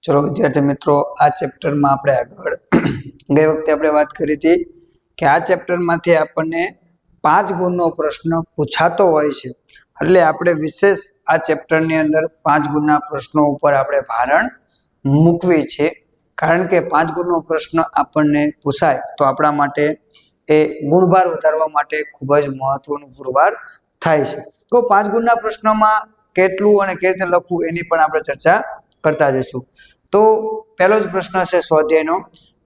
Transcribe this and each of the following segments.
चलो विद्यार्थी मित्रों आ चेप्टर में આપણે આગળ ગઈ વખતે આપણે વાત કરી હતી કે આ ચેપ્ટર માંથી આપણને 5 ગુણનો પ્રશ્ન પૂછાતો હોય છે એટલે આપણે વિશેષ આ ચેપ્ટર ની અંદર 5 ગુણના પ્રશ્નો ઉપર આપણે ભારણ મૂકવી છે કારણ કે 5 ગુણનો પ્રશ્ન આપણને પૂછાય તો આપણા માટે એ ગુણભાર વધારવા માટે ખૂબ જ મહત્વનું પુરવાર થાય છે તો 5 ગુણના પ્રશ્નમાં કેટલું અને કેવી રીતે લખવું એની પણ આપણે ચર્ચા करता जशुं। तो पहलो ज प्रश्न है स्वाध्यायनो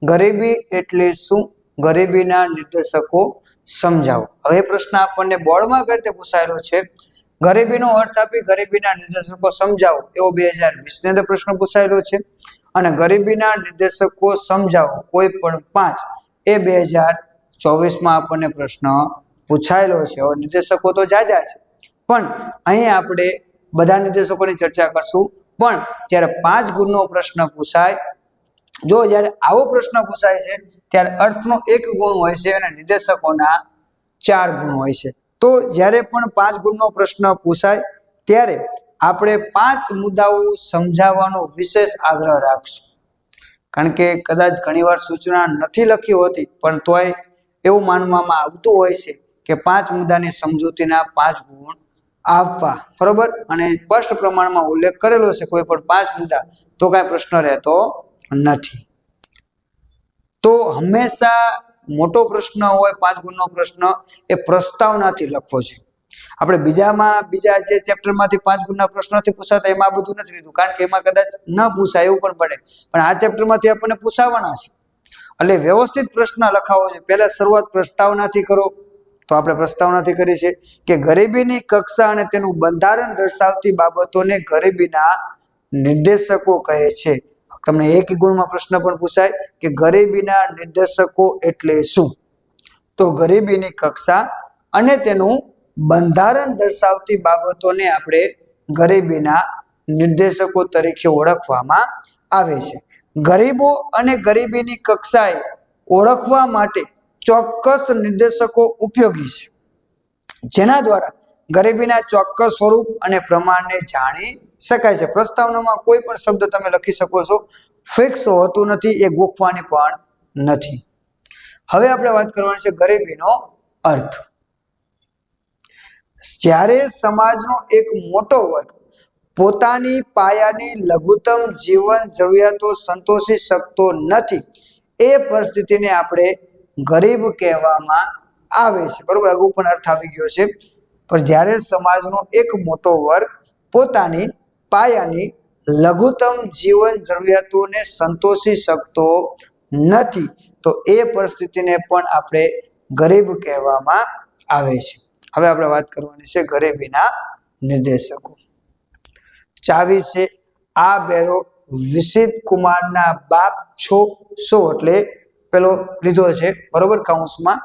गरीबी एटले शुं गरीबीना निर्देशको समजावो। हवे प्रश्न आपने बोर्ड में कई रीते पूछायेलो छे गरीबीनो अर्थ आपी गरीबीना निर्देशको समजावो एवो 2020 ની અંદર प्रश्न पूछायेलो छे अने गरीबीना निर्देशको समजावो कोई पण 5 ए 2024 में आपने प्रश्न पूछायेलो छे। हवे निर्देशको तो जाजा छे पण अहीं आपणे बधा निर्देशकोनी चर्चा करशुं पण ज्यारे 5 गुणनो प्रश्न पूछाय जो ज्यारे आवो प्रश्न पूछाय छे त्यारे अर्थनो 1 गुण होय छे अने निर्देशकोना 4 गुण होय छे। तो ज्यारे पण 5 गुणनो प्रश्न पूछाय त्यारे आपणे 5 मुद्दाओ समजावવાનો विशेष आग्रह राखशुं कारण के कदाच घणीवार सूचना नथी लखी होती पण तोय एवुं मानवामां आवतुं होय छे के 5 मुद्दानी समजूतीना 5 गुण आपवा बरोबर अने स्पष्ट प्रमाण में उल्लेख करेलो छे कोई पण 5 मुद्दा तो काई प्रश्न रहतो नथी। तो हमेशा मोटो प्रश्न होय 5 गुणनो प्रश्न ए प्रस्तावनाथी लखવો छे। आपणे बीजा जे चेप्टर मांथी 5 गुणना प्रश्नोथी पूछाता एमां बधुं नथी लीधुं कारण के एमां कदाच न पूछाय एवुं पण बने पण आ चेप्टर मांथी आपणे पूछावाना छे એટલે व्यवस्थित प्रश्न लखावो छे। पहेला शरूआत प्रस्तावनाथी करो तो आपणे प्रस्तावनाथी करी छे के गरीबीनी कक्षा अने तेनुं बंधारण दर्शावती बाबतोने गरीबीना निर्देशको कहे छे। तमने एक गुणमां प्रश्न पण पूछाय के गरीबीना निर्देशको एटले शुं तो गरीबीनी कक्षा अने तेनुं बंधारण दर्शावती बाबतोने आपणे गरीबीना निर्देशको तरीके ओळखवामां आवे छे। गरीबो अने गरीबीनी कक्षाए ओळखवा माटे ચોક્કસ निर्देशको उपयोगी है जेना द्वारा गरीबीना ચોક્કસ स्वरूप अने प्रमाणने जाणी शकाय छे। प्रस्तावनामां कोई पण शब्द तमे लखी शको छो फिक्स होतुं नथी ए गोखवानी पण नथी। हवे आपणे वात करवानी छे गरीबीनो अर्थ। ज्यारे समाजनो एक मोटो वर्ग पोतानी पायानी लघुत्तम जीवन जरूरियातो संतोषी शकतो नथी ए परिस्थितिने आपणे गरीब कहेवामां आवे छे बरोबर। अगु पण अर्थ आवी गयो छे पर ज्यारे समाजनो एक मोटो वर्ग पोतानी पायानी लघुत्तम जीवन जरूरियातोने संतोषी शकतो नथी तो ए परिस्थितिने पण आपणे गरीब कहेवामां आवे छे। हवे आपणे वात करवानी छे गरीबीना निर्देशको। 24 छे आ बेरो विसित कुमारना बाप छो शो एटले पेलो लीधो छे बरोबर काउंस में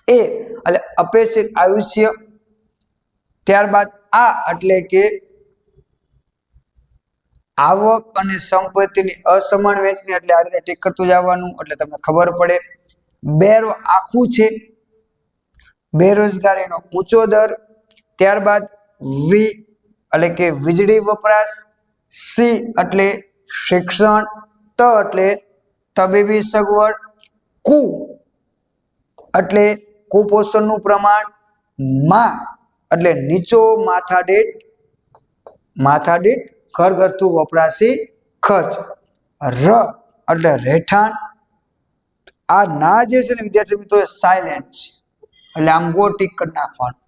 ए એટલે અપેક્ષિત આયુષ્ય ત્યારબાદ આ એટલે કે આવક અને સંપત્તિની અસમાન વહેંચણી એટલે આ રીતે ટીક કરતું જવાનું એટલે તમને ખબર પડે। બેરો આખું છે બેરોજગારીનો ઊંચો દર ત્યારબાદ વી એટલે કે વીજળી વપરાશ સી એટલે શિક્ષણ ત એટલે तबीबी सगवड़ कु एटले कुपोषणनुं प्रमाण मा एटले नीचो माथादीठ घरगथ्थु वपराशी खर्च र एटले રહેઠાણ। आ ना जे छे ने विद्यार्थी मित्रों साइलेंट छे એટલે આમ ગો ટીક કરી નાખવાનું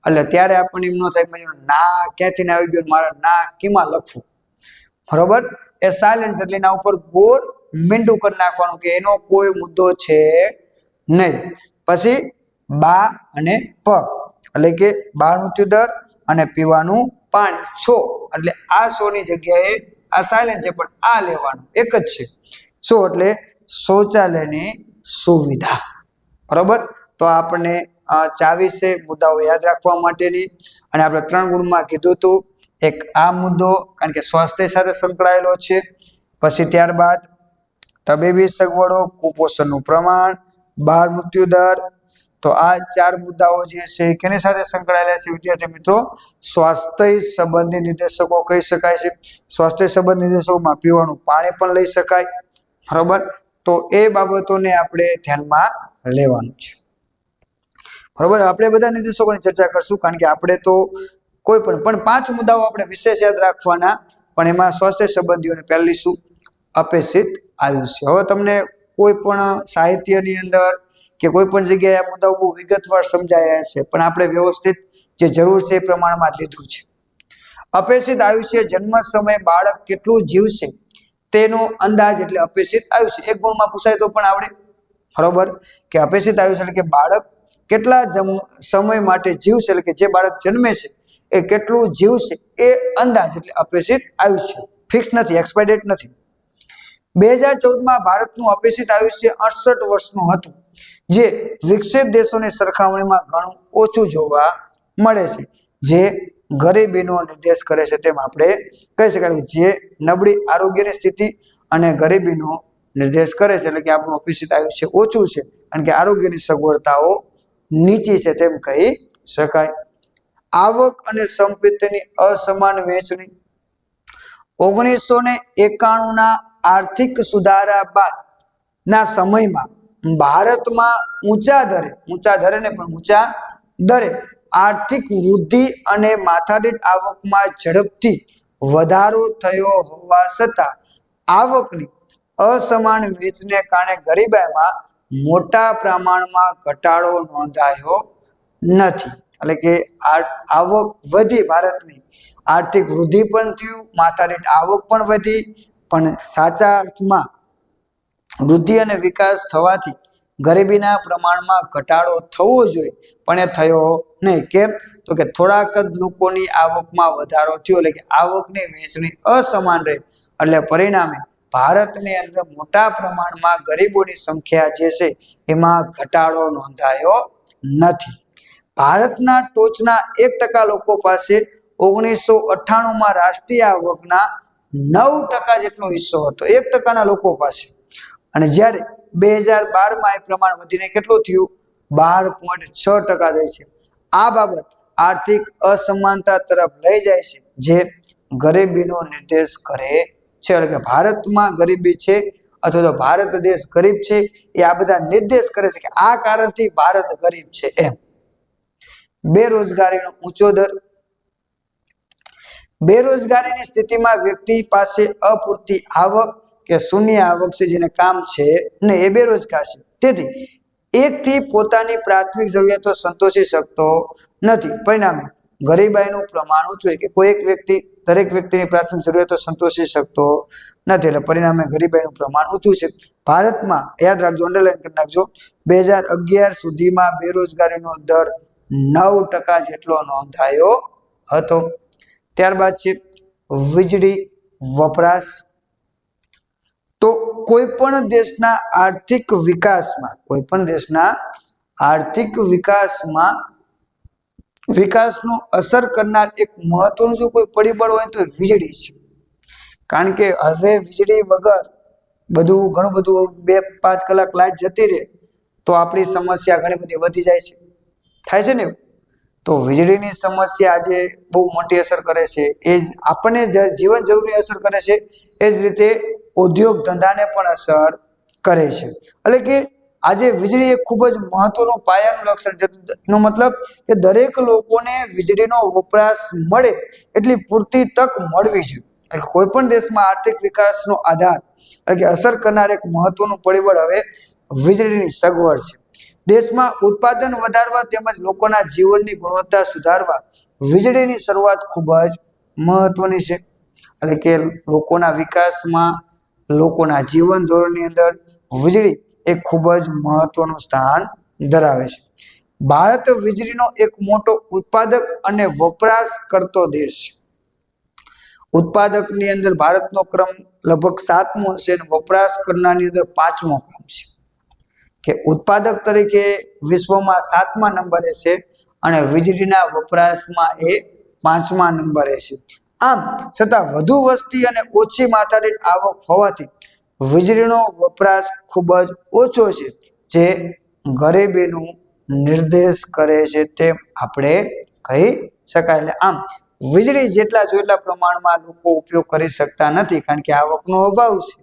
એટલે ત્યારે આપણને એમ ન થાય કે ના ક્યાંથી ને આવી ગયો મારા ના કેમાં લખવું બરોબર। એ સાઇલેન્સ એટલે એના ઉપર ગોળ મીંડું કરી નાખવાનું કે એનો કોઈ મુદ્દો છે નહીં। પછી બા અને પ એટલે કે બાળ મૃત્યુ દર અને પીવાનું પાણી છો એટલે આ સોની જગ્યાએ આ સાયલેન્ટ છે પણ આ લેવાનું એક જ છે શો એટલે શૌચાલયની સુવિધા બરોબર। તો આપણે 24 મુદ્દાઓ યાદ રાખવા માટેની અને આપણે 3 ગુણમાં કીધું હતું એક આ મુદ્દો કારણ કે સ્વાસ્થ્ય સાથે સંકળાયેલો છે પછી ત્યારબાદ तबीबी सगवड़ो कुपोषणनुं प्रमाण बाळ मृत्यु दर તો આ 4 મુદ્દાઓ જે છે કેની સાથે સંકળાયેલા છે વિદ્યાર્થી મિત્રો? સ્વાસ્થ્ય સંબંધી નિર્દેશકો કહી શકાય છે. સ્વાસ્થ્ય સંબંધી નિર્દેશકોમાં પીવાનું પાણી પણ લઈ શકાય, બરોબર? તો એ બાબતોને આપણે ધ્યાનમાં લેવાનું છે, બરોબર? આપણે બધા નિર્દેશકોની ચર્ચા કરશું, કારણ કે આપણે તો કોઈ પણ 5 મુદ્દાઓ આપણે વિશેષ યાદ રાખવાના, પણ એમાં સ્વાસ્થ્ય સંબંધીઓને પહેલી શું? અપેક્ષિત આયુષ્ય. હવે તમને કોઈ પણ સાહિત્યની અંદર કે કોઈ પણ જગ્યાએ આ મુદ્દાઓ બહુ વિગતવાર સમજાયા છે, પણ આપણે વ્યવસ્થિત જે જરૂર છે એ પ્રમાણમાં જ લીધું છે. અપેક્ષિત આયુષ્ય જન્મ સમયે બાળક કેટલું જીવશે તેનો અંદાજ એટલે અપેક્ષિત આયુષ્ય. એક ગુણમાં પૂછાય તો પણ આવડે, બરોબર? કે અપેક્ષિત આયુષ્ય એટલે કે બાળક કેટલા સમય માટે જીવશે, એટલે કે જે બાળક જન્મે છે એ કેટલું જીવશે એ અંદાજ એટલે અપેક્ષિત આયુષ્ય. ફિક્સ નથી, એક્સપાયર ડેટ નથી. 2014માં ભારતનું અપેક્ષિત આયુષ્ય 68 વર્ષનું હતું, જે વિકસિત દેશોની સરખામણીમાં ઘણું ઓછું જોવા મળે છે, જે ગરીબીનો નિર્દેશ કરે છે. તેમ આપણે કહી શકાય કે જે નબળી આરોગ્યની સ્થિતિ અને ગરીબીનો નિર્દેશ કરે છે, એટલે કે આપણું અપેક્ષિત આયુષ્ય ઓછું છે કારણ કે આરોગ્યની સગવડતાઓ નીચી છે, તેમ કહી શકાય. આવક અને સંપત્તિની અસમાન વહેંચણી. 1991ના આર્થિક સુધારા બાદ ના સમયમાં ભારતમાં ઊંચા દરે આર્થિક વૃદ્ધિ અને માથાદીઠ આવકમાં ઝડપથી વધારો થયો હોવા છતાં આવકની અસમાન વહેંચણીને કારણે ગરીબીમાં મોટા પ્રમાણમાં ઘટાડો નોંધાયો નથી. એટલે કે આવક વધી, ભારતની આર્થિક વૃદ્ધિ પણ થયું, માથાદીઠ આવક પણ વધી, પણ સાચા અર્થમાં વૃદ્ધિ અને વિકાસ થવાથી ગરીબીના પ્રમાણમાં ઘટાડો થવો જોઈએ, પણ એ થયો નહીં. કેમ? તો કે થોડાક જ લોકોની આવકમાં વધારો થયો, એટલે કે આવકની વહેંચણી અસમાન રહી, એટલે પરિણામે ભારતની અંદર મોટા પ્રમાણમાં ગરીબોની સંખ્યા જે છે એમાં ઘટાડો નોંધાયો નથી. ભારતના ટોચના 1% લોકો પાસે 1998માં રાષ્ટ્રીય આવકના 9% જેટલો હિસ્સો હતો, 1%ના લોકો પાસે. અને જ્યારે 2012માં એ પ્રમાણ વધીને કેટલું થયું? 12.6% થાય છે. આ બાબત આર્થિક અસમાનતા તરફ લઈ જાય છે, જે ગરીબીનો નિર્દેશ કરે છે. એટલે કે ભારતમાં ગરીબી છે અથવા તો ભારત દેશ ગરીબ છે, એ આ બધા નિર્દેશ કરે છે કે આ કારણથી ભારત ગરીબ છે એમ. બેરોજગારીનો ઊંચો દર. બેરોજગારીની સ્થિતિમાં વ્યક્તિ પાસે અપૂરતી આવક કે શૂન્ય આવક છે, જેને કામ છે ને એ બેરોજગાર છે. તેથી એકથી પોતાની પ્રાથમિક જરૂરિયાતો સંતોષી શકતો નથી. પરિણામે ગરીબાઈનું પ્રમાણ ઊંચું છે, કે કોઈ એક વ્યક્તિ દરેક વ્યક્તિની પ્રાથમિક જરૂરિયાતો સંતોષી શકતો નથી, એટલે પરિણામે ગરીબાઈનું પ્રમાણ ઊંચું છે. ભારતમાં યાદ રાખજો, અંડરલાઈન કરી નાખજો, 2011 સુધીમાં બેરોજગારીનો દર 9% જેટલો નોંધાયો હતો. ત્યારબાદ છે વીજળી વપરાશ. તો કોઈ પણ દેશના આર્થિક વિકાસમાં વિકાસનો અસર કરનાર એક મહત્વનું જો કોઈ પરિબળ હોય તો વીજળી છે. કારણ કે હવે વીજળી વગર ઘણું બધું 2-5 કલાક લાઈટ જતી રહે તો આપણી સમસ્યા ઘણી બધી વધી જાય છે, થાય છે ને. તો વીજળીની સમસ્યા આજે બહુ મોટી અસર કરે છે. એ જ આપણને જીવન જરૂરી અસર કરે છે, એ જ રીતે ઉદ્યોગ ધંધાને પણ અસર કરે છે. એટલે કે આજે વીજળી એક ખૂબ જ મહત્વનું પાયાનું લક્ષણ છે. એનો મતલબ કે દરેક લોકોને વીજળીનો વપરાશ મળે એટલી પૂરતી તક મળવી જોઈએ. એટલે કોઈ પણ દેશમાં આર્થિક વિકાસનો આધાર એટલે કે અસર કરનાર એક મહત્વનું પરિબળ હવે વીજળીની સગવડ છે. દેશમાં ઉત્પાદન વધારવા તેમજ લોકોના જીવનની ગુણવત્તા સુધારવા વીજળીની શરૂઆત ખૂબ જ મહત્વની છે. એટલે કે લોકોના વિકાસમાં, લોકોના જીવન ધોરણની અંદર વીજળી એક ખૂબ જ મહત્વનું સ્થાન ધરાવે છે. ભારત વીજળીનો એક મોટો ઉત્પાદક અને વપરાશ કરતો દેશ છે. ઉત્પાદકની અંદર ભારતનો ક્રમ લગભગ 7મો છે અને વપરાશ કરનારની અંદર 5મો ક્રમ છે. કે ઉત્પાદક તરીકે વિશ્વમાં 7મા નંબરે છે અને વીજળીના વપરાશમાં એ 5મા નંબરે છે. આમ છતાં વધુ વસ્તી અને ઓછી માથાદીઠ આવક હોવાથી વીજળીનો વપરાશ ખૂબ જ ઓછો છે, જે ગરીબીનું નિર્દેશ કરે છે તેમ આપણે કહી શકાય. એટલે આમ વીજળી જેટલા જોયેલા પ્રમાણમાં લોકો ઉપયોગ કરી શકતા નથી, કારણ કે આવકનો અભાવ છે.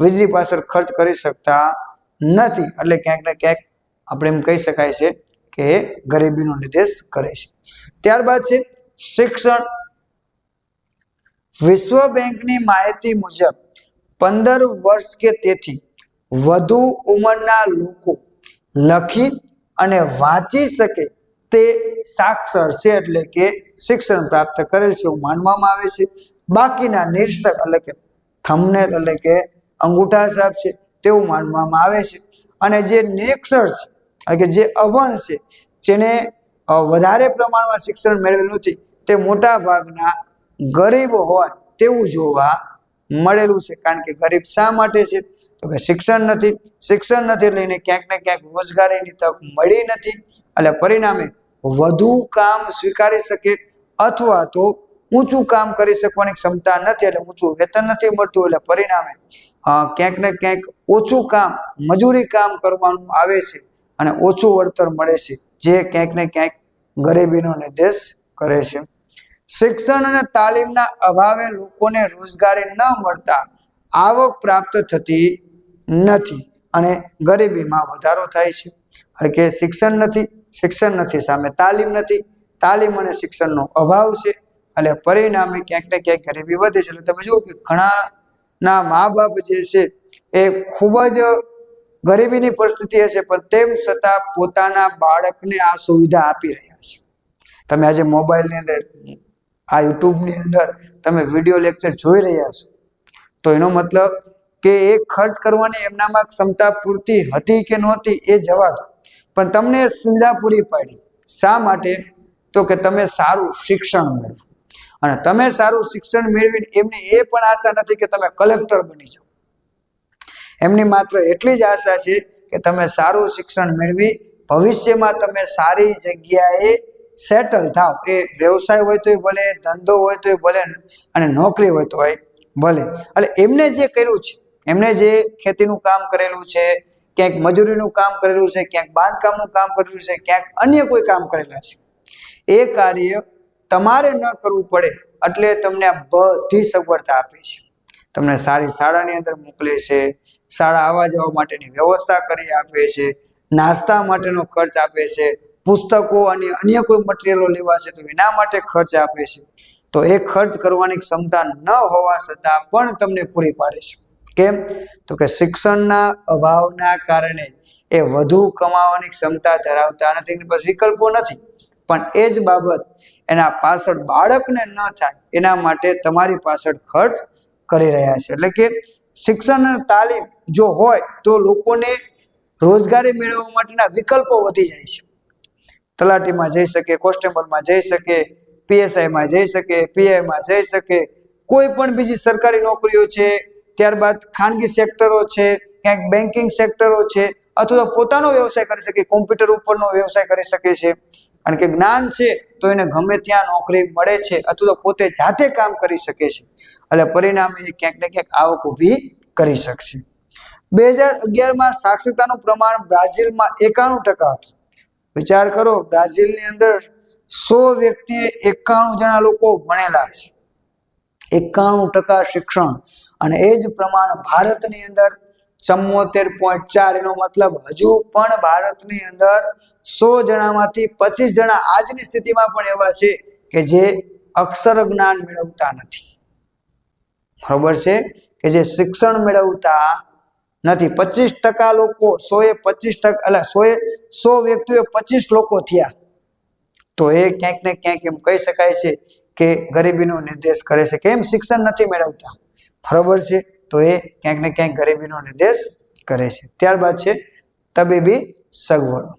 વીજળી પાછળ ખર્ચ કરી શકતા નથી, એટલે ક્યાંક ને ક્યાંક આપણે એમ કહી શકાય છે કે ગરીબીનો નિર્દેશ કરે છે. ત્યારબાદ છે શિક્ષણ. વિશ્વ બેંકની માહિતી મુજબ 15 વર્ષ કે તેથી વધુ ઉંમરના લોકો લખી અને વાંચી શકે તે સાક્ષર છે, એટલે કે શિક્ષણ પ્રાપ્ત કરેલ છે એવું માનવામાં આવે છે. બાકીના નિરક્ષર એટલે કે થંબનેલ એટલે કે અંગૂઠા છાપ છે તેવું માનવામાં આવે છે. અને જે નિરક્ષર છે એટલે કે જે અભણ છે, જેને વધારે પ્રમાણમાં શિક્ષણ મેળવેલું નથી, તે મોટા ભાગના ગરીબ હોય તેવું જોવા મળેલું છે. કારણ કે ગરીબ શા માટે છે? તો કે શિક્ષણ નથી. શિક્ષણ નથી લઈને ક્યાંક ને ક્યાંક રોજગારીની તક મળી નથી, એટલે પરિણામે વધુ કામ સ્વીકારી શકે અથવા તો ઊંચું કામ કરી શકવાની ક્ષમતા નથી, એટલે ઊંચું વેતન નથી મળતું, એટલે પરિણામે ક્યાંક ને ક્યાંક ઓછું કામ, મજૂરી કામ કરવાનું આવે છે અને ઓછું વળતર મળે છે, જે ક્યાંક ને ક્યાંક ગરીબીનો નિર્દેશ કરે છે. શિક્ષણ અને તાલીમના અભાવે લોકોને રોજગારી ન મળતા આવક પ્રાપ્ત થતી નથી અને ગરીબીમાં વધારો થાય છે. એટલે કે શિક્ષણ નથી સામે તાલીમ નથી, તાલીમ અને શિક્ષણનો અભાવ છે, એટલે પરિણામે ક્યાંક ને ક્યાંક ગરીબી વધે છે. એટલે તમે જુઓ કે ઘણા ના મા બાપ જે છે એ ખૂબ જ ગરીબીની પરિસ્થિતિ હશે, પણ તેમ છતાં પોતાના બાળકને આ સુવિધા આપી રહ્યા છે. તમે આજે મોબાઈલની અંદર, આ યુટ્યુબની અંદર તમે વિડીયો લેક્ચર જોઈ રહ્યા છો, તો એનો મતલબ કે એ ખર્ચ કરવાની એમનામાં ક્ષમતા પૂરતી હતી કે નહોતી એ જવા દો, પણ તમને સુવિધા પૂરી પાડી. શા માટે? તો કે તમે સારું શિક્ષણ મેળવો, અને તમે સારું શિક્ષણ મેળવીને એમને એ પણ આશા નથી કે તમે કલેક્ટર બની જાઓ. એમની માત્ર એટલી જ આશા છે કે તમે સારું શિક્ષણ મેળવી ભવિષ્યમાં તમે સારી જગ્યાએ સેટલ થાવ. એ વ્યવસાય હોય તોય ભલે, ધંધો હોય તોય ભલે, અને નોકરી હોય તો ભલે. એટલે એમને જે કર્યું છે, એમને જે ખેતીનું કામ કરેલું છે, ક્યાંક મજૂરીનું કામ કરેલું છે, ક્યાંક બાંધકામનું કામ કરેલું છે, ક્યાંક અન્ય કોઈ કામ કરેલા છે, એ કાર્ય તમારે ન કરવું પડે એટલે તમને આ બધી સગવડતા આપે છે. તમને સારી શાળાની અંદર મોકલે છે, શાળા આવવા જવા માટેની વ્યવસ્થા કરી આપે છે, નાસ્તા માટેનો ખર્ચ આપે છે, પુસ્તકો અને અન્ય કોઈ મટીરિયલો લેવા છે તો એના માટે ખર્ચ આપે છે. તો એ ખર્ચ કરવાની ક્ષમતા ન હોવા છતાં પણ તમને પૂરી પાડે છે. કેમ? તો કે શિક્ષણના અભાવના કારણે એ વધુ કમાવાની ક્ષમતા ધરાવતા નથી, એની પાસે વિકલ્પો નથી, પણ એ જ બાબત એના પાછળ બાળકને ન થાય એના માટે તમારી પાછળ ખર્ચ કરી રહ્યા છે. એટલે કે શિક્ષણ અને તાલીમ જો હોય તો લોકોને રોજગારી મેળવવા માટેના વિકલ્પો વધી જાય છે. તલાટીમાં જઈ શકે, કોન્સ્ટેબલમાં જઈ શકે, પીએસઆઈમાં જઈ શકે, પીઆઈમાં જઈ શકે, કોઈ પણ બીજી સરકારી નોકરીઓ છે, ત્યારબાદ ખાનગી સેક્ટરો છે, ક્યાંક બેન્કિંગ સેક્ટરો છે, અથવા પોતાનો વ્યવસાય કરી શકે, કોમ્પ્યુટર ઉપરનો વ્યવસાય કરી શકે છે. કારણ કે જ્ઞાન છે તો એને ગમે ત્યાં નોકરી મળે છે, અથવા તો પોતે જાતે કામ કરી શકે છે, એટલે પરિણામે એ ક્યાંક ને ક્યાંક આવક ઊભી કરી શકશે. 2011માં સાક્ષરતાનું પ્રમાણ બ્રાઝિલમાં 91% હતું. વિચાર કરો, બ્રાઝિલની અંદર 100 વ્યક્તિએ 91 જણા લોકો ભણેલા છે, 91% શિક્ષણ. અને એ જ પ્રમાણ ભારતની અંદર 74.4. એનો મતલબ હજુ પણ ભારતની અંદર 100 જણામાંથી 25 જણા આજની સ્થિતિમાં પણ એવા છે કે જે અક્ષર જ્ઞાન મેળવતા નથી. બરોબર છે? કે જે શિક્ષણ મેળવતા નથી. 25% લોકો, 100% એટલે 100 વ્યક્તિઓ 25 લોકો થયા, તો એ ક્યાંક ને ક્યાંક એમ કહી શકાય છે કે ગરીબીનો નિર્દેશ કરે છે. કેમ? શિક્ષણ નથી મેળવતા. બરોબર છે? તો એ ક્યાંક ને ક્યાંક ગરીબીનો નિર્દેશ કરે છે. ત્યારબાદ છે તબીબી સગવડો.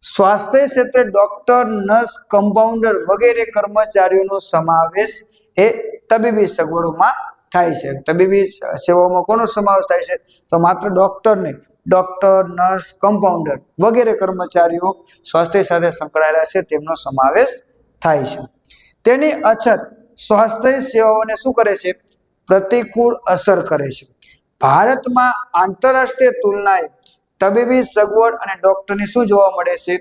સ્વાસ્થ્ય ક્ષેત્રે ડોક્ટર, નર્સ, કમ્પાઉન્ડર વગેરે કર્મચારીઓનો સમાવેશ એ તબીબી સગવડોમાં થાય છે. તબીબી સેવાઓમાં કોનો સમાવેશ થાય છે? તો માત્ર ડોક્ટરને, ડોક્ટર, નર્સ, કમ્પાઉન્ડર વગેરે કર્મચારીઓ સ્વાસ્થ્ય સાથે સંકળાયેલા છે તેમનો સમાવેશ થાય છે. તેની અછત સ્વાસ્થ્ય સેવાઓને શું કરે છે? પ્રતિકૂળ અસર કરે છે. ભારતમાં આંતરરાષ્ટ્રીય તુલનાએ તબીબી સગવડ અને ડોક્ટરની શું જોવા મળે છે?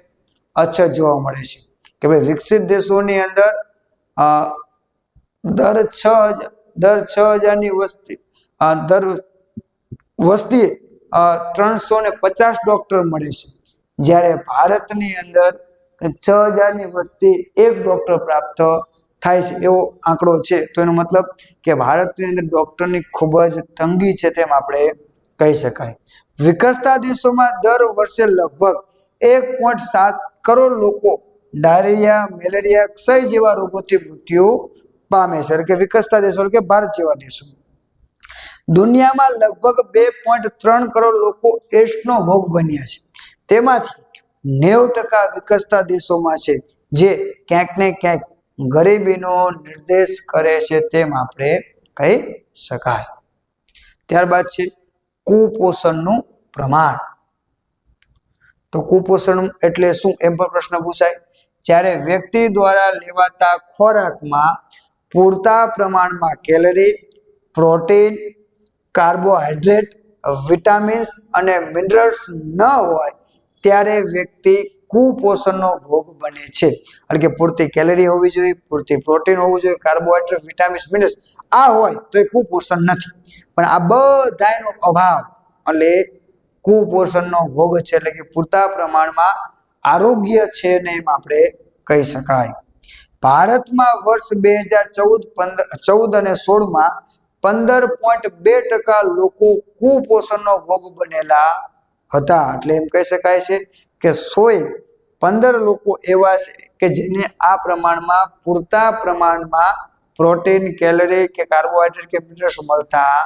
અછત જોવા મળે છે. કે ભાઈ વિકસિત દેશોની અંદર દર 6,000ની વસ્તીએ 350 ડોક્ટર મળે છે, જ્યારે ભારતની અંદર 6,000ની વસ્તી 1 ડોક્ટર પ્રાપ્ત થાય છે એવો આંકડો છે. તો એનો મતલબ કે ભારતની અંદર ડોક્ટરની ખૂબ જ તંગી છે તેમ આપણે કહી શકાય. વિકસતા દેશોમાં દર વર્ષે લગભગ 1.7 કરોડ લોકો ડાયરિયા, મેલેરિયા, ક્ષય જેવા રોગોથી મૃત્યુ પામે છે. એટલે કે વિકસતા દેશો એટલે કે ભારત જેવા દેશો. દુનિયામાં લગભગ 2.3 કરોડ લોકો એડ્સનો ભોગ બન્યા છે. તેમાંથી 90% વિકસતા દેશોમાં છે, જે ક્યાંક ને ક્યાંક ગરીબીનો નિર્દેશ કરે છે તેમ આપણે કહી શકાય. ત્યારબાદ છે કુપોષણનું પ્રમાણ. તો કુપોષણ એટલે શું એમ પણ પ્રશ્ન પૂછાય. જ્યારે વ્યક્તિ દ્વારા લેવાતા ખોરાકમાં પૂરતા પ્રમાણમાં કેલરી, પ્રોટીન, કાર્બોહાઈડ્રેટ, વિટામિન્સ અને મિનરલ્સ ન હોય ત્યારે વ્યક્તિ કુપોષણનો ભોગ બને છે. એટલે કે પૂરતી કેલરી હોવી જોઈએ, પૂરતી પ્રોટીન હોવું જોઈએ, કાર્બોહાઈડ્રેટ, વિટામિન્સ, મિનરલ્સ આ હોય તો એ કુપોષણ નથી. પણ આ બધાનો અભાવ એટલે કુપોષણનો ભોગ છે. એટલે કે પૂરતા પ્રમાણમાં આરોગ્ય છે ને એમ આપણે કહી શકાય. ભારતમાં વર્ષ 2014 અને 16માં 15.2% લોકો કુપોષણનો ભોગ બનેલા હતા. એટલે એમ કહી શકાય છે કે 115 લોકો એવા છે કે જેને આ પ્રમાણમાં પૂરતા પ્રમાણમાં પ્રોટીન, કેલરી કે કાર્બોહાઈડ્રેટ કે મિનરલ્સ મળતા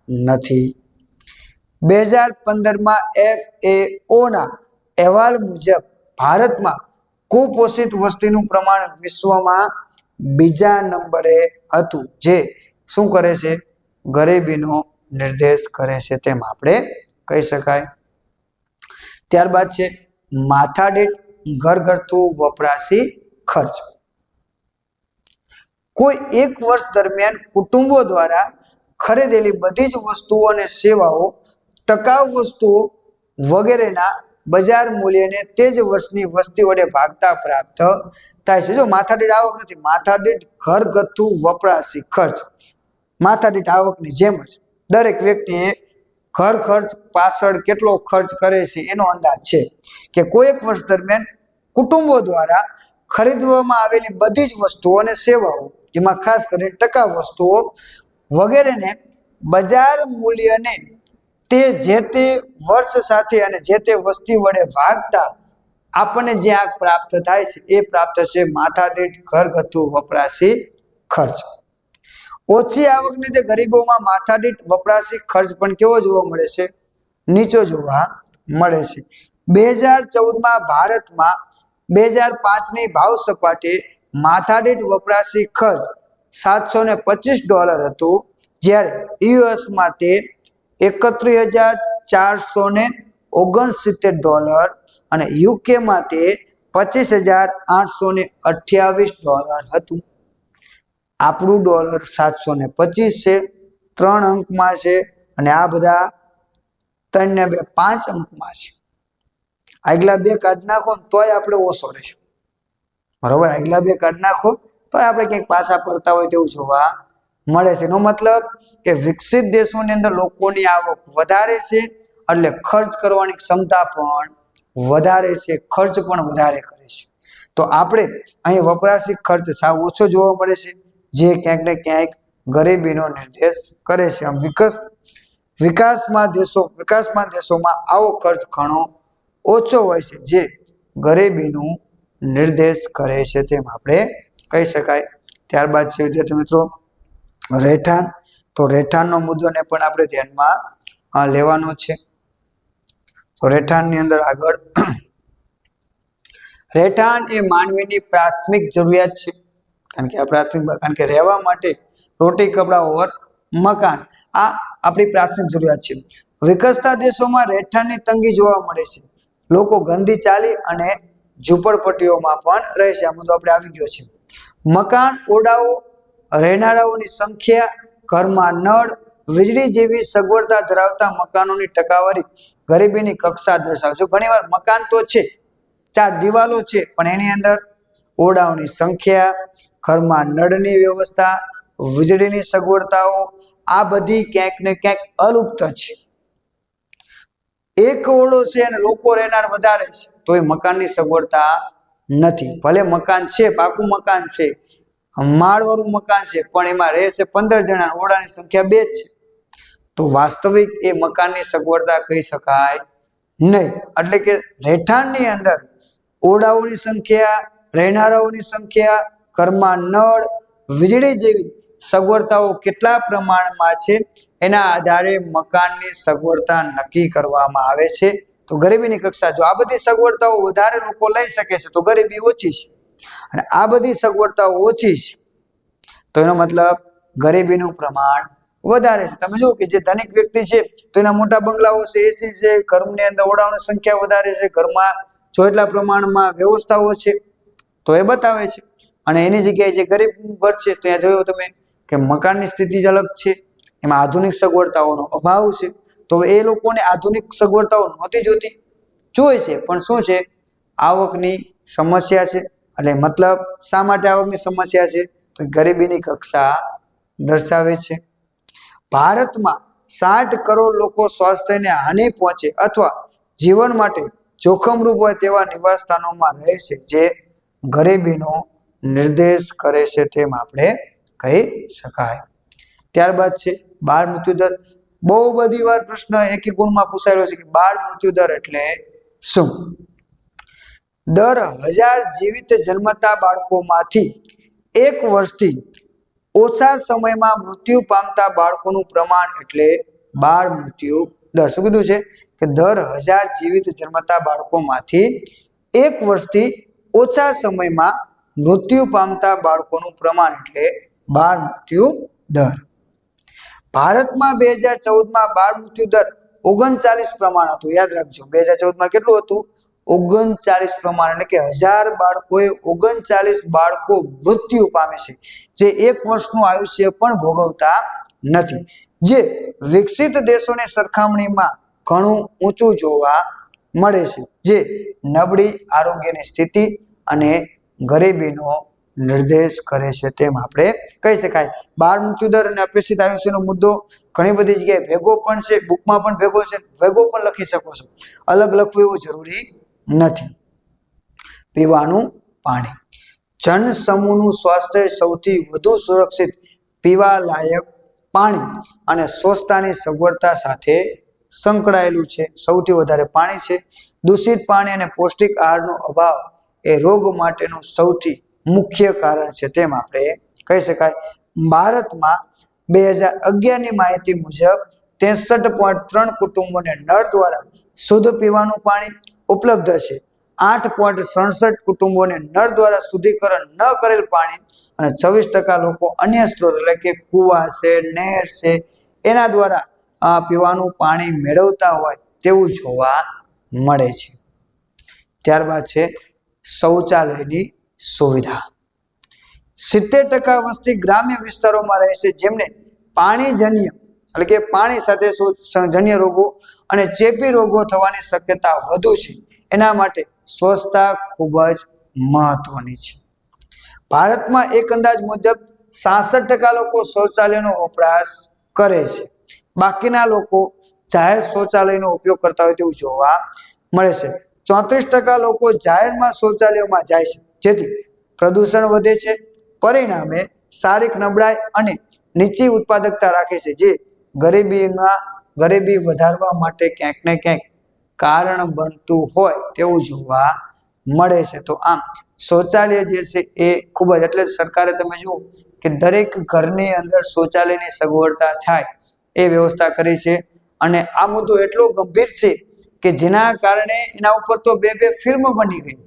નથી. 2015માં FAO ના અહેવાલ મુજબ ભારતમાં કુપોષિત વસ્તીનું પ્રમાણ વિશ્વમાં બીજા નંબરે હતું, જે શું કરે છે? ગરીબીનો નિર્દેશ કરે છે તેમ આપણે કહી શકાય. ત્યારબાદ છે માથાદીઠ ઘરગથ્થુ વપરાશી ખર્ચ. કોઈ એક વર્ષ દરમિયાન કુટુંબો દ્વારા ખરીદેલી બધી જ વસ્તુઓ અને સેવાઓ, ટકાઉ વસ્તુઓ વગેરેના બજાર મૂલ્યને તે જ વર્ષની વસ્તી વડે ભાગતા પ્રાપ્ત થાય છે. જો માથાદીઠ આવક નથી, માથાદીઠ ઘરગથ્થુ વપરાશી ખર્ચ માથાદીઠ આવકની જેમ જ દરેક વ્યક્તિએ ઘર ખર્ચ પાછળ કેટલો ખર્ચ કરે છે એનો અંદાજ છે. કે કોઈ એક વર્ષ દરમિયાન કુટુંબો દ્વારા ખરીદવામાં આવેલી બધી જ વસ્તુઓ અને સેવાઓ, જેમાં ખાસ કરીને ટકાઉ વસ્તુઓ વગેરેને બજાર મૂલ્યને તે જે તે વર્ષ સાથે અને જે તે વસ્તી વડે ભાગતા આપણને જે આ પ્રાપ્ત થાય છે એ પ્રાપ્ત છે માથાદીઠ ઘરગથ્થુ વપરાશી ખર્ચ. ઓછી આવકને તે ગરીબોમાં માથાદીઠ વપરાશી ખર્ચ પણ કેવો જોવા મળે છે? નીચો જોવા મળે છે. 2014માં ભારતમાં 2005ની ભાવ સપાટી માથાદીઠ વપરાશી ખર્ચ $725 હતું, જ્યારે યુએસમાં તે $31,469 અને યુકેમાં તે $25,828 હતું. આપણું ડોલર 725 છે, 3 અંકમાં છે, અને આ બધા 3 ને 2 5 અંકમાં છે. આગલા બે કાઢ નાખો તોય આપણે ઓછો રહેશે. બરોબર, આગલા બે કાઢ નાખો તોય આપણે ક્યાંક પાછા પડતા હોય તેવું જોવા મળે છે. એનો મતલબ કે વિકસિત દેશોની અંદર લોકોની આવક વધારે છે એટલે ખર્ચ કરવાની ક્ષમતા પણ વધારે છે, ખર્ચ પણ વધારે કરે છે. તો આપણે અહીં વપરાશી ખર્ચ સાવ ઓછો જોવા મળે છે, જે ક્યાંક ને ક્યાંક ગરીબીનો નિર્દેશ કરે છે. આમ વિકાસમાં દેશોમાં આવો ખર્ચ ઘણો ઓછો હોય છે, જે ગરીબીનું નિર્દેશ કરે છે તેમ આપણે કહી શકાય. ત્યારબાદ છે વિદ્યાર્થી મિત્રો રહેઠાણ. તો રહેઠાણનો મુદ્દોને પણ આપણે ધ્યાનમાં લેવાનો છે. તો રહેઠાણની અંદર આગળ રહેઠાણ એ માનવીની પ્રાથમિક જરૂરિયાત છે. કારણ કે રહેવા માટે રોટી, કપડા, ઓર મકાન આ આપણી પ્રાથમિક જરૂરિયાત છે. વિકસતા દેશોમાં રહેઠાણની તંગી જોવા મળે છે. લોકો ગંદી ચાલી અને ઝૂંપડપટ્ટીઓમાં પણ રહે છે. આ મુદ્દો આપણે આવી ગયો છે. મકાન, ઓરડાઓ, રહેનારાઓની સંખ્યા, ઘરમાં નળ, વીજળી જેવી સગવડતા ધરાવતા મકાનોની ટકાવારી ગરીબીની કક્ષા દર્શાવે છે. ઘણીવાર મકાન તો છે, 4 દિવાલો છે, પણ એની અંદર ઓરડાઓની સંખ્યા, ઘરમાં નળની વ્યવસ્થા, વીજળીની સગવડતાઓ આ બધી ક્યાંક ને ક્યાંક અલુપ્ત છે. એક ઓરડો છે અને લોકો રહેનાર વધારે છે તો એ મકાનની સગવડતા નથી. ભલે મકાન છે, પાકું મકાન છે, માળવાળું મકાન છે, પણ એમાં રહેશે 15 જણા, ઓરડાની સંખ્યા 2 જ છે, તો વાસ્તવિક એ મકાનની સગવડતા કહી શકાય નહીં. એટલે કે રહેઠાણની અંદર ઓરડાઓની સંખ્યા, રહેનારાઓની સંખ્યા, ઘરમાં નળ, વીજળી જેવી સગવડતાઓ કેટલા પ્રમાણમાં છે એના આધારે મકાનની સગવડતા નક્કી કરવામાં આવે છે. તો ગરીબીની કક્ષા, જો આ બધી સગવડતાઓ વધારે લોકો લઈ શકે છે તો ગરીબી ઓછી છે, અને આ બધી સગવડતાઓ ઓછી છે તો એનો મતલબ ગરીબીનું પ્રમાણ વધારે છે. તમે જુઓ કે જે ધનિક વ્યક્તિ છે તો એના મોટા બંગલાઓ છે, એસી છે, ઘરની અંદર ઓરડાઓની સંખ્યા વધારે છે, ઘરમાં જો એટલા પ્રમાણમાં વ્યવસ્થાઓ છે તો એ બતાવે છે. અને એની જગ્યાએ જે ગરીબ ઘર છે ત્યાં જોયો તમે કે મકાનની સ્થિતિ જ અલગ છે, એમાં આધુનિક સગવડતાઓનો અભાવ છે. તો એ લોકોને આધુનિક સગવડતાઓ નહોતી જોતી, જોઈ છે, પણ શું છે, આવકની સમસ્યા છે. એટલે મતલબ શા માટે આવકની સમસ્યા છે, તો ગરીબીની કક્ષા દર્શાવે છે. ભારતમાં 60 કરોડ લોકો સ્વાસ્થ્યને હાનિ પહોંચે અથવા જીવન માટે જોખમરૂપ હોય તેવા નિવાસ સ્થાનોમાં રહે છે, જે ગરીબીનો નિર્દેશ કરે છે તેમ આપણે કહી શકાય. ત્યારબાદ છે બાળ મૃત્યુ દર. બહુ બધી વાર પ્રશ્ન એકી ગુણમાં પૂછાયેલો છે કે બાળ મૃત્યુ દર એટલે શું? દર 1000 જીવિત જન્મતા બાળકોમાંથી 1 વર્ષથી ઓછા સમયમાં મૃત્યુ પામતા બાળકોનું પ્રમાણ એટલે બાળ મૃત્યુ દર. શું કીધું છે કે દર 1000 જીવિત જન્મતા બાળકોમાંથી 1 વર્ષથી ઓછા સમયમાં મૃત્યુ પામતા બાળકોનું પ્રમાણ એટલે બાળ મૃત્યુ દર. ભારતમાં 2014માં બાળ મૃત્યુ દર 39 પ્રમાણ હતું. યાદ રાખજો, 2014માં કેટલું હતું? 39 પ્રમાણ, એટલે કે 1000 બાળકોએ 39 બાળકો મૃત્યુ પામે છે, જે 1 વર્ષનું આયુષ્ય પણ ભોગવતા નથી, જે વિકસિત દેશોની સરખામણીમાં ઘણું ઊંચું જોવા મળે છે, જે નબળી આરોગ્યની સ્થિતિ અને ગરીબીનો નિર્દેશ કરે છે તેમ આપણે કહી શકાય. બાળ મૃત્યુ દર અને અપેક્ષિત આયુષ્યનો મુદ્દો ઘણી બધી જગ્યાએ ભેગો પણ છે, બુકમાં પણ ભેગો છે, ભેગો પણ લખી શકો છો, અલગ લખવું એવું જરૂરી નથી. પીવાનું પાણી. જન સમૂહનું સ્વાસ્થ્ય સૌથી વધુ સુરક્ષિત પીવા લાયક પાણી અને સ્વચ્છતાની સગવડતા સાથે સંકળાયેલું છે. સૌથી વધારે પાણી છે. દૂષિત પાણી અને પૌષ્ટિક આહારનો અભાવ એ રોગ માટેનું સૌથી મુખ્ય કારણ છે તેમ આપણે કહી શકાય. ભારતમાં 2011ની માહિતી મુજબ 63.3 કુટુંબોને નળ દ્વારા શુદ્ધ પીવાનું પાણી ઉપલબ્ધ છે. 8.67 કુટુંબોને નળ દ્વારા શુદ્ધિકરણ ન કરેલ પાણી અને 26% લોકો અન્ય સ્ત્રોત એટલે કે કુવા છે, નહેર છે, એના દ્વારા પીવાનું પાણી મેળવતા હોય તેવું જોવા મળે છે. ત્યારબાદ છે શૌચાલયની સુવિધા. 70% વસ્તી ગ્રામ્ય વિસ્તારોમાં રહે છે, જેમને પાણીજન્ય એટલે કે પાણી સાથે જન્ય રોગો અને ચેપી રોગો થવાની શક્યતા વધુ છે. એના માટે સ્વચ્છતા ખૂબ જ મહત્વની છે. ભારતમાં એક અંદાજ મુજબ 66% લોકો શૌચાલયનો વપરાશ કરે છે. બાકીના લોકો જાહેર શૌચાલયનો ઉપયોગ કરતા હોય તેવું જોવા મળે છે. 34% લોકો જાહેરમાં શૌચાલયોમાં જાય છે, જેથી પ્રદૂષણ વધે છે. પરિણામે શારીરિક નબળાઈ અને નીચી ઉત્પાદકતા રાખે છે, જે ગરીબી વધારવા માટે ક્યાંક ને ક્યાંક કારણ બનતું હોય તેવું જોવા મળે છે. તો આમ શૌચાલય જે છે એ ખૂબ જ, એટલે સરકારે તમે જુઓ કે દરેક ઘરની અંદર શૌચાલયની સગવડતા થાય એ વ્યવસ્થા કરી છે. અને આ મુદ્દો એટલો ગંભીર છે કે જેના કારણે એના ઉપર તો બે ફિલ્મ બની ગઈ.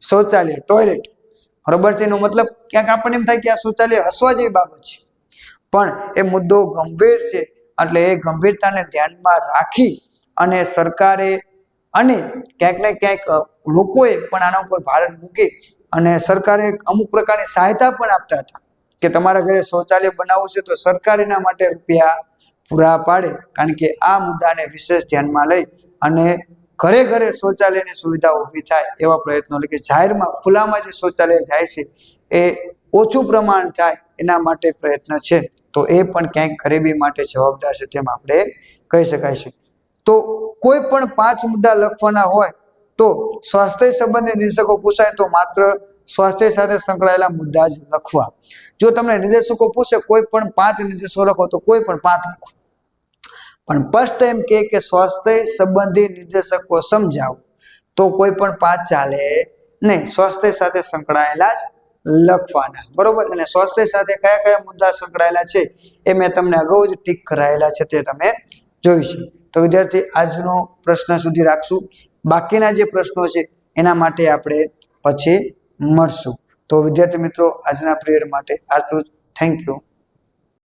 શૌચાલય, ટોયલેટ, બરોબર છે. એનો મતલબ ક્યાંક આપણને એમ થાય કે આ શૌચાલય હસવા જેવી બાબત છે, પણ એ મુદ્દો ગંભીર છે. એટલે એ ગંભીરતાને ધ્યાનમાં રાખી અને સરકારે અને ક્યાંક ને ક્યાંક લોકોએ પણ આના ઉપર ભાર મૂકી અને સરકારે અમુક પ્રકારની સહાયતા પણ આપતા હતા કે તમારા ઘરે શૌચાલય બનાવવું છે તો સરકાર એના માટે રૂપિયા પૂરા પાડે. કારણ કે આ મુદ્દાને વિશેષ ધ્યાનમાં લઈ અને ઘરે ઘરે શૌચાલયની સુવિધા ઊભી થાય એવા પ્રયત્નો, એટલે કે જાહેરમાં ખુલ્લામાં જે શૌચાલય જાય છે એ ઓછું પ્રમાણ થાય એના માટે પ્રયત્ન છે. તો એ પણ ક્યાંક ગરીબી માટે જવાબદાર છે તેમ આપણે કહી શકાય છે. તો કોઈ પણ 5 મુદ્દા લખવાના હોય તો સ્વાસ્થ્ય સંબંધી નિર્દેશકો પૂછાય તો માત્ર સ્વાસ્થ્ય સાથે સંકળાયેલા મુદ્દા જ લખવા. જો તમને નિર્દેશકો પૂછે કોઈ પણ 5 નિર્દેશકો લખો તો કોઈ પણ 5 લખો, પણ ફર્સ્ટ એમ કે સ્વાસ્થ્ય સંબંધી નિર્દેશકો સમજાવો તો કોઈ પણ 5 ચાલે નહીં, સ્વાસ્થ્ય સાથે સંકળાયેલા જ લખવાના, બરોબર. અને સ્વાસ્થ્ય સાથે કયા કયા મુદ્દા સંકળાયેલા છે એ મેં તમને અગાઉ જ ટીક કરાયેલા છે, તે તમે જોઈશું. તો વિદ્યાર્થી આજનો પ્રશ્ન સુધી રાખશું, બાકીના જે પ્રશ્નો છે એના માટે આપણે પછી મળશું. તો વિદ્યાર્થી મિત્રો આજના પીરિયડ માટે આટલું જ. Thank you.